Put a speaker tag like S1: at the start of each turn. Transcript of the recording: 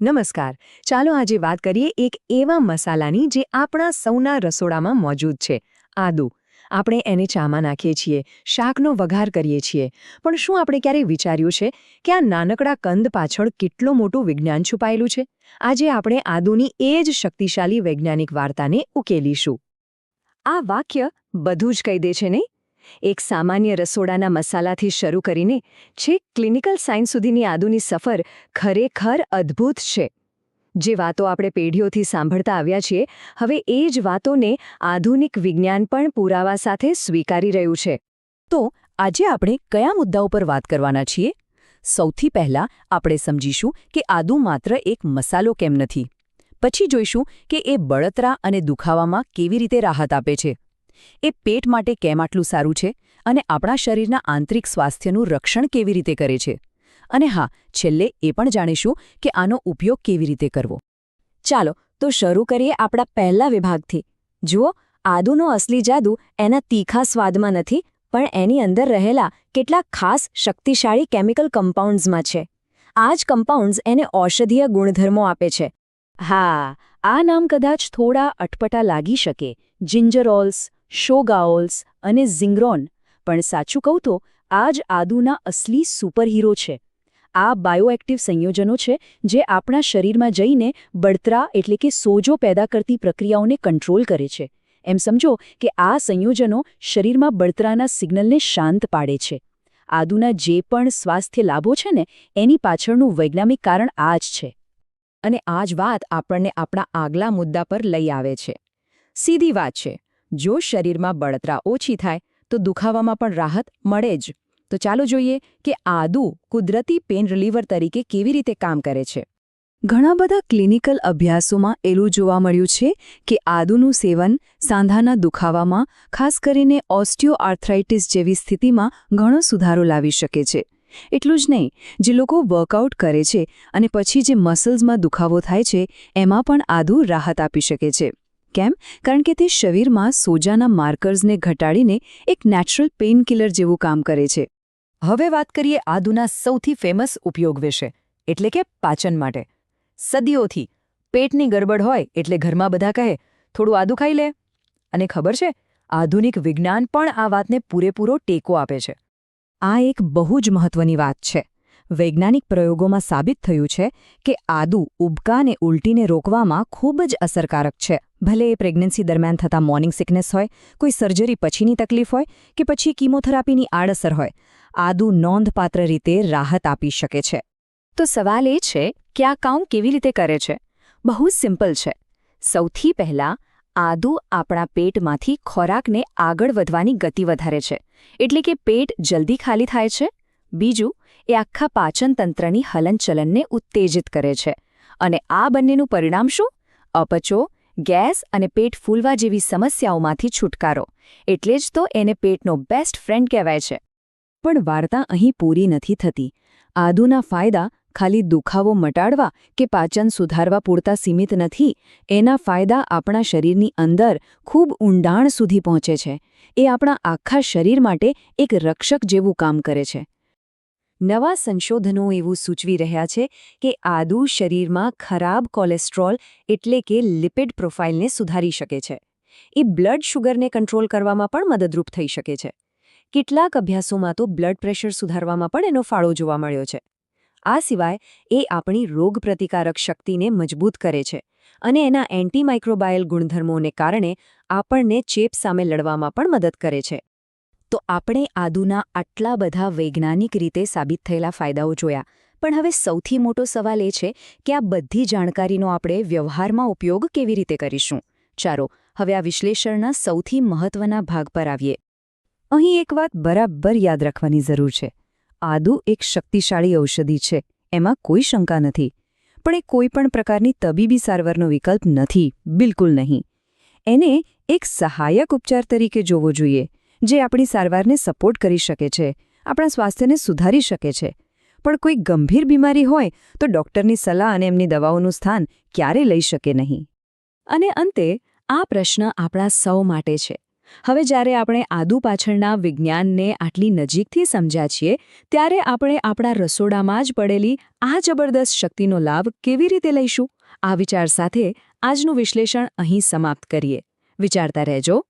S1: નમસ્કાર. ચાલો આજે વાત કરીએ એક એવા મસાલાની જે આપણા સૌના રસોડામાં મોજૂદ છે, આદુ. આપણે એને ચામાં નાખીએ છીએ, શાકનો વઘાર કરીએ છીએ, પણ શું આપણે ક્યારેય વિચાર્યું છે કે આ નાનકડા કંદ પાછળ કેટલું મોટું વિજ્ઞાન છુપાયેલું છે? આજે આપણે આદુની એ જ શક્તિશાળી વૈજ્ઞાનિક વાર્તાને ઉકેલીશું. આ વાક્ય બધું જ કહી દે છે નહીં? એક સામાન્ય રસોડાના મસાલાથી શરૂ કરીને છેક ક્લિનિકલ સાયન્સ સુધીની આદુની સફર ખરેખર અદ્ભુત છે. જે વાતો આપણે પેઢીઓથી સાંભળતા આવ્યા છીએ, હવે એ જ વાતોને આધુનિક વિજ્ઞાન પણ પુરાવા સાથે સ્વીકારી રહ્યું છે. તો આજે આપણે કયા મુદ્દાઓ પર વાત કરવાના છીએ? સૌથી પહેલાં આપણે સમજીશું કે આદુ માત્ર એક મસાલો કેમ નથી. પછી જોઈશું કે એ બળતરા અને દુખાવામાં કેવી રીતે રાહત આપે છે. એ પેટ માટે કેમ આટલું સારું છે અને આપણા શરીરના આંતરિક સ્વાસ્થ્યનું રક્ષણ કેવી રીતે કરે છે. અને હા, છેલ્લે એ પણ જાણીશું કે આનો ઉપયોગ કેવી રીતે કરવો. ચાલો તો શરૂ કરીએ આપણા પહેલા વિભાગથી. જુઓ, આદુનો અસલી જાદુ એના તીખા સ્વાદમાં નથી, પણ એની અંદર રહેલા કેટલાક ખાસ શક્તિશાળી કેમિકલ કમ્પાઉન્ડ્સમાં છે. આ જ કમ્પાઉન્ડ્સ એને ઔષધીય ગુણધર્મો આપે છે. હા, આ નામ કદાચ થોડા અટપટા લાગી શકે, જિંજરોલ્સ, શોગાઓલ્સ અને ઝિંગ્રોન, પણ સાચું કહું તો આ જ આદુના અસલી સુપરહીરો છે. આ બાયોએક્ટિવ સંયોજનો છે જે આપણા શરીરમાં જઈને બળતરા એટલે કે સોજો પેદા કરતી પ્રક્રિયાઓને કંટ્રોલ કરે છે. એમ સમજો કે આ સંયોજનો શરીરમાં બળતરાના સિગ્નલને શાંત પાડે છે. આદુના જે પણ સ્વાસ્થ્ય લાભો છે ને, એની પાછળનું વૈજ્ઞાનિક કારણ આ જ છે. અને આ જ વાત આપણને આપણા આગલા મુદ્દા પર લઈ આવે છે. સીધી વાત છે, જો શરીરમાં બળતરા ઓછી થાય તો દુખાવામાં પણ રાહત મળે જ. તો ચાલો જોઈએ કે આદુ કુદરતી પેન રિલીવર તરીકે કેવી રીતે કામ કરે છે. ઘણા બધા ક્લિનિકલ અભ્યાસોમાં એવું જોવા મળ્યું છે કે આદુનું સેવન સાંધાના દુખાવામાં, ખાસ કરીને ઓસ્ટિયોઆર્થ્રાઇટિસ જેવી સ્થિતિમાં ઘણો સુધારો લાવી શકે છે. એટલું જ નહીં, જે લોકો વર્કઆઉટ કરે છે અને પછી જે મસલ્સમાં દુખાવો થાય છે, એમાં પણ આદુ રાહત આપી શકે છે. કેમ? કારણ કે તે શરીરમાં સોજાના માર્કર્સને ઘટાડીને એક નેચરલ પેઇનકિલર જેવું કામ કરે છે. હવે વાત કરીએ આદુના સૌથી ફેમસ ઉપયોગ વિશે, એટલે કે પાચન માટે. સદીઓથી પેટની ગરબડ હોય એટલે ઘરમાં બધા કહે, થોડું આદુ ખાઈ લે. અને ખબર છે, આધુનિક વિજ્ઞાન પણ આ વાતને પૂરેપૂરો ટેકો આપે છે. આ એક બહુ જ મહત્વની વાત છે. વૈજ્ઞાનિક પ્રયોગોમાં સાબિત થયું છે કે આદુ ઉબકા અને ઉલટીને રોકવામાં ખૂબ જ અસરકારક છે. ભલે એ પ્રેગ્નન્સી દરમિયાન થતા મોર્નિંગ સિકનેસ હોય, કોઈ સર્જરી પછીની તકલીફ હોય કે પછી કીમોથેરાપીની આડઅસર હોય, આદુ નોંધપાત્ર રીતે રાહત આપી શકે છે. તો સવાલ એ છે કે આ કામ કેવી રીતે કરે છે? બહુ સિમ્પલ છે. સૌથી પહેલાં આદુ આપણા પેટમાંથી ખોરાકને આગળ વધવાની ગતિ વધારે છે, એટલે કે પેટ જલ્દી ખાલી થાય છે. બીજું, એ આખા પાચન તંત્રની હલનચલનને ઉત્તેજિત કરે છે. અને આ બંનેનું પરિણામ શું? અપચો, ગેસ અને પેટ ફૂલવા જેવી સમસ્યાઓમાંથી છુટકારો. એટલે જ તો એને પેટનો બેસ્ટ ફ્રેન્ડ કહેવાય છે. પણ વાર્તા અહીં પૂરી નથી થતી. આદુના ફાયદા ખાલી દુખાવો મટાડવા કે પાચન સુધારવા પૂરતા સીમિત નથી. એના ફાયદા આપણા શરીરની અંદર ખૂબ ઊંડાણ સુધી પહોંચે છે. એ આપણા આખા શરીર માટે એક રક્ષક જેવું કામ કરે છે. નવા સંશોધનો એવું સૂચવી રહ્યા છે કે આદુ શરીરમાં ખરાબ કોલેસ્ટ્રોલ એટલે કે લિપિડ પ્રોફાઇલને સુધારી શકે છે. એ બ્લડ શુગરને કંટ્રોલ કરવામાં પણ મદદરૂપ થઈ શકે છે. કેટલાક અભ્યાસોમાં તો બ્લડ પ્રેશર સુધારવામાં પણ એનો ફાળો જોવા મળ્યો છે. આ સિવાય એ આપણી રોગપ્રતિકારક શક્તિને મજબૂત કરે છે અને એના એન્ટીમાઇક્રોબાયલ ગુણધર્મોને કારણે આપણને ચેપ સામે લડવામાં પણ મદદ કરે છે. તો આપણે આદુના આટલા બધા વૈજ્ઞાનિક રીતે સાબિત થયેલા ફાયદાઓ જોયા, પણ હવે સૌથી મોટો સવાલ એ છે કે આ બધી જાણકારીનો આપણે વ્યવહારમાં ઉપયોગ કેવી રીતે કરીશું. ચાલો હવે આ વિશ્લેષણના સૌથી મહત્વના ભાગ પર આવીએ. અહીં એક વાત બરાબર યાદ રાખવાની જરૂર છે. આદુ એક શક્તિશાળી ઔષધિ છે, એમાં કોઈ શંકા નથી. પણ એ કોઈ પણ પ્રકારની તબીબી સારવારનો વિકલ્પ નથી, બિલકુલ નહીં. એને એક સહાયક ઉપચાર તરીકે જોવો જોઈએ, જે આપણી સારવારને સપોર્ટ કરી શકે છે, આપણા સ્વાસ્થ્યને સુધારી શકે છે. પણ કોઈ ગંભીર બીમારી હોય તો ડૉક્ટરની સલાહ અને એમની દવાઓનું સ્થાન ક્યારે લઈ શકે નહીં. અને અંતે આ પ્રશ્ન આપણા સૌ માટે છે.
S2: હવે જ્યારે આપણે આદુ પાછળના વિજ્ઞાનને આટલી નજીકથી સમજ્યા છીએ ત્યારે આપણે આપણા રસોડામાં જ પડેલી આ જબરદસ્ત શક્તિનો લાભ કેવી રીતે લઈશું? આ વિચાર સાથે આજનું વિશ્લેષણ અહીં સમાપ્ત કરીએ. વિચારતા રહેજો.